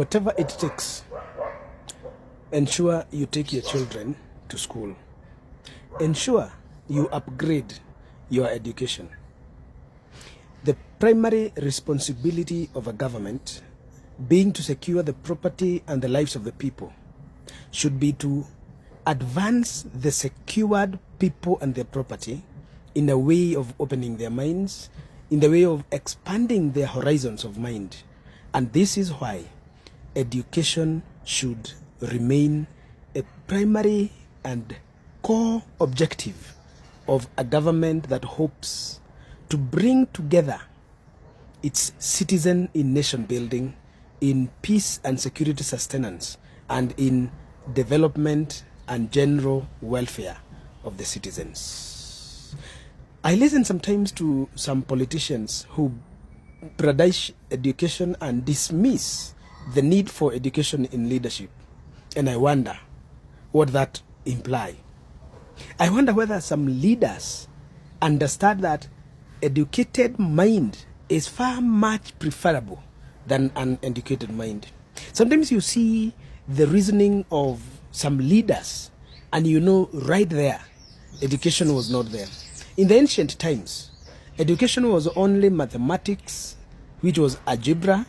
whatever it takes, ensure you take your children to school. Ensure you upgrade your education. The primary responsibility of a government, being to secure the property and the lives of the people, should be to advance the secured people and their property in a way of opening their minds, in the way of expanding their horizons of mind. And this is why education should remain a primary and core objective of a government that hopes to bring together its citizen in nation building, in peace and security sustenance, and in development and general welfare of the citizens. I listen sometimes to some politicians who praise education and dismiss the need for education in leadership. And I wonder what that implies. I wonder whether some leaders understand that educated mind is far much preferable than an educated mind. Sometimes you see the reasoning of some leaders and you know right there, education was not there. In the ancient times, education was only mathematics, which was algebra,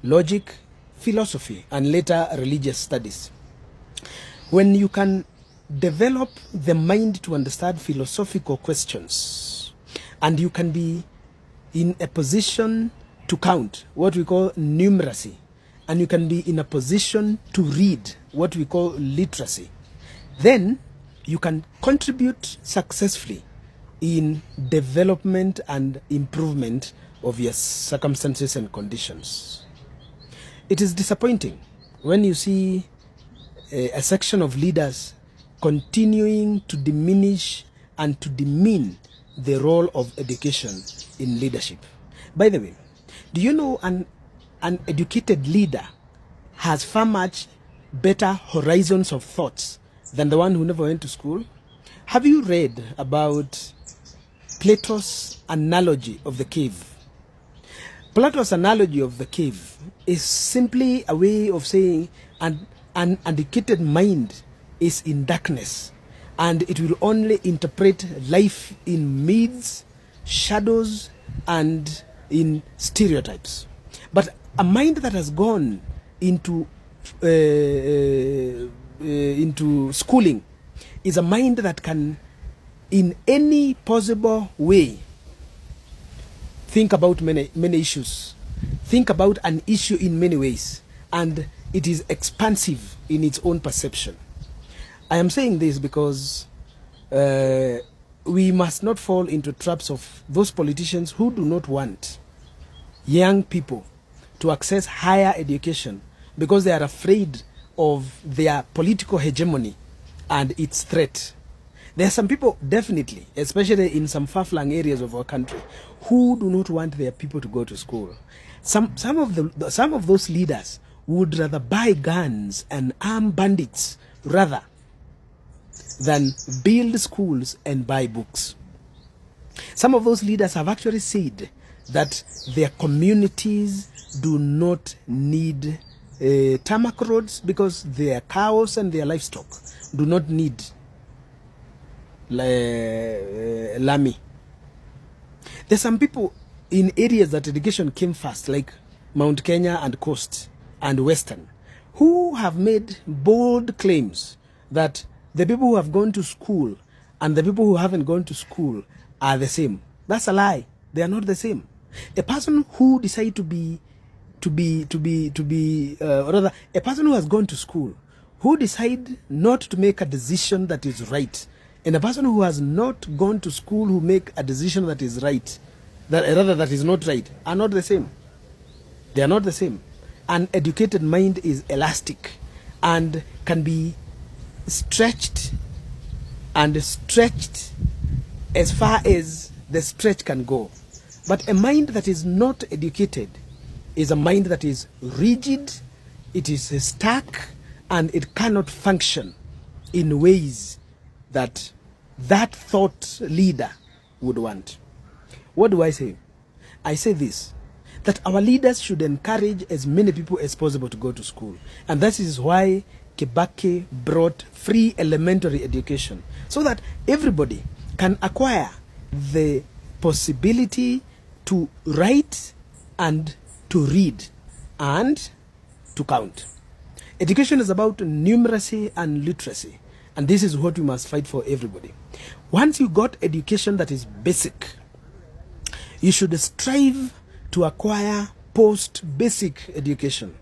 logic, philosophy, and later religious studies. When you can develop the mind to understand philosophical questions, and you can be in a position to count, what we call numeracy, and you can be in a position to read, what we call literacy, then you can contribute successfully in development and improvement of your circumstances and conditions. It is disappointing when you see a section of leaders continuing to diminish and to demean the role of education in leadership. By the way, do you know an educated leader has far much better horizons of thoughts than the one who never went to school? Have you read about Plato's analogy of the cave? Plato's analogy of the cave is simply a way of saying an educated mind is in darkness, and it will only interpret life in myths, shadows, and in stereotypes. But a mind that has gone into schooling is a mind that can, in any possible way, think about many issues, think about an issue in many ways, and it is expansive in its own perception. I am saying this because we must not fall into traps of those politicians who do not want young people to access higher education because they are afraid of their political hegemony and its threat. There are some people, definitely, especially in some far-flung areas of our country, who do not want their people to go to school. Some of those leaders would rather buy guns and arm bandits rather than build schools and buy books. Some of those leaders have actually said that their communities do not need tarmac roads because their cows and their livestock do not need lami. There's some people in areas that education came first, like Mount Kenya and Coast and Western, who have made bold claims that the people who have gone to school and the people who haven't gone to school are the same. That's a lie. They are not the same. A person who decides a person who has gone to school, who decide not to make a decision that is right, and a person who has not gone to school who make a decision that is right, that is not right, are not the same. They are not the same. An educated mind is elastic and can be stretched as far as the stretch can go. But a mind that is not educated is a mind that is rigid, it is stuck, and it cannot function in ways that thought leader would want. What do I say? I say this, that our leaders should encourage as many people as possible to go to school. And that is why Kibaki brought free elementary education, so that everybody can acquire the possibility to write and to read and to count. Education is about numeracy and literacy, and this is what we must fight for, everybody. Once you got education that is basic, you should strive to acquire post-basic education.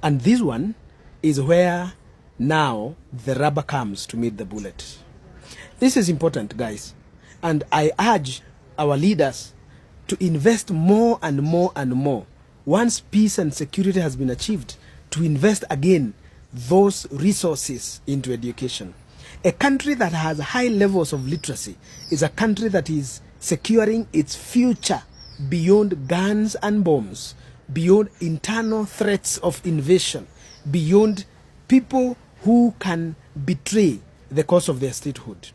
And this one is where now the rubber comes to meet the bullet. This is important, guys. And I urge our leaders to invest more and more and more. Once peace and security has been achieved, to invest again those resources into education. A country that has high levels of literacy is a country that is securing its future beyond guns and bombs, beyond internal threats of invasion, beyond people who can betray the cause of their statehood.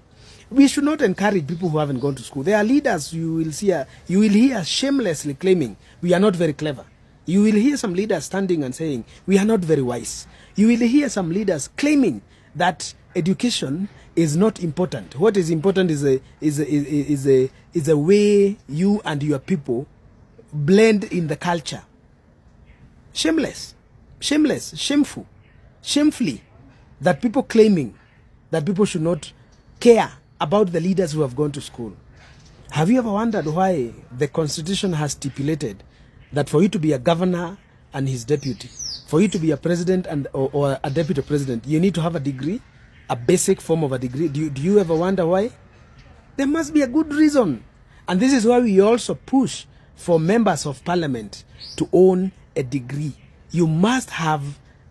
We should not encourage people who haven't gone to school. There are leaders you will hear shamelessly claiming we are not very clever. You will hear some leaders standing and saying we are not very wise. You will hear some leaders claiming that education is not important. What is important is a way you and your people blend in the culture. Shameless, shameful, shamefully, that people claiming that people should not care about the leaders who have gone to school. Have you ever wondered why the Constitution has stipulated that for you to be a governor and his deputy, for you to be a president and or a deputy president, you need to have a degree, a basic form of a degree? Do you ever wonder why? There must be a good reason. And this is why we also push for members of parliament to own a degree. You must have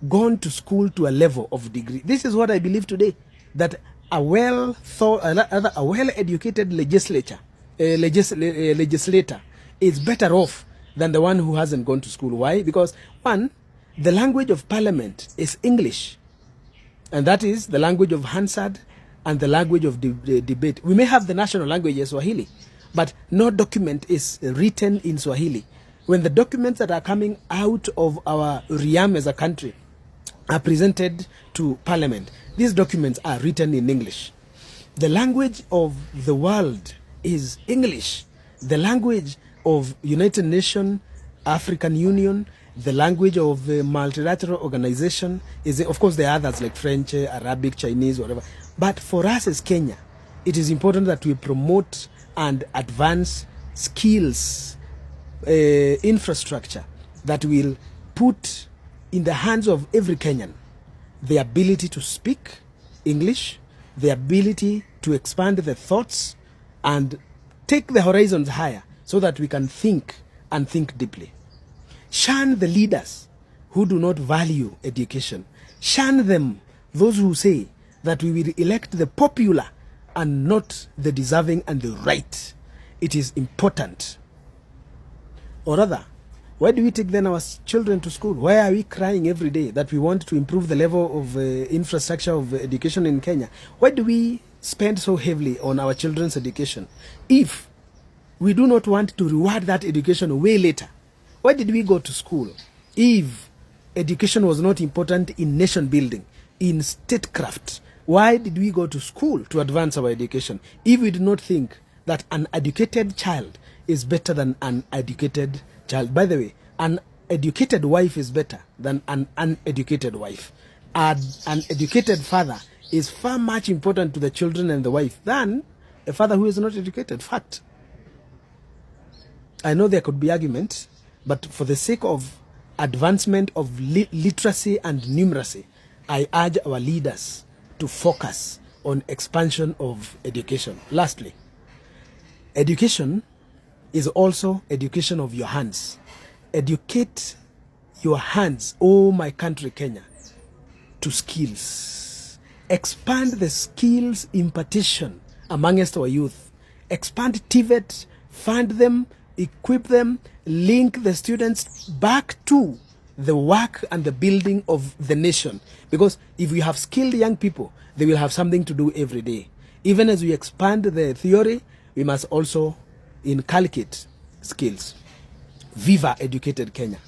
gone to school to a level of degree. This is what I believe today, that a well-educated legislator is better off than the one who hasn't gone to school. Why? Because one, the language of parliament is English, and that is the language of Hansard and the language of debate. We may have the national language as Swahili, but no document is written in Swahili. When the documents that are coming out of our realm as a country are presented to parliament, these documents are written in English. The language of the world is English. The language of United Nations, African Union, the language of the multilateral organization is, of course, there are others like French, Arabic, Chinese, whatever. But for us as Kenya, it is important that we promote and advance skills, infrastructure that will put in the hands of every Kenyan the ability to speak English, the ability to expand the thoughts and take the horizons higher so that we can think and think deeply. Shun the leaders who do not value education. Shun them, those who say that we will elect the popular and not the deserving and the right. It is important. Or rather, why do we take then our children to school? Why are we crying every day that we want to improve the level of infrastructure of education in Kenya? Why do we spend so heavily on our children's education if we do not want to reward that education way later? Why did we go to school if education was not important in nation building, in statecraft? Why did we go to school to advance our education if we do not think that an educated child is better than an uneducated child? By the way, an educated wife is better than an uneducated wife. An educated father is far much important to the children and the wife than a father who is not educated. Fact. I know there could be arguments, but for the sake of advancement of literacy and numeracy, I urge our leaders to focus on expansion of education. Lastly, education is also education of your hands. Educate your hands, oh my country Kenya, to skills. Expand the skills impartition amongst our youth. Expand TVET, fund them, equip them, link the students back to the work and the building of the nation. Because if we have skilled young people, they will have something to do every day. Even as we expand the theory, we must also inculcate skills. Viva Educated Kenya.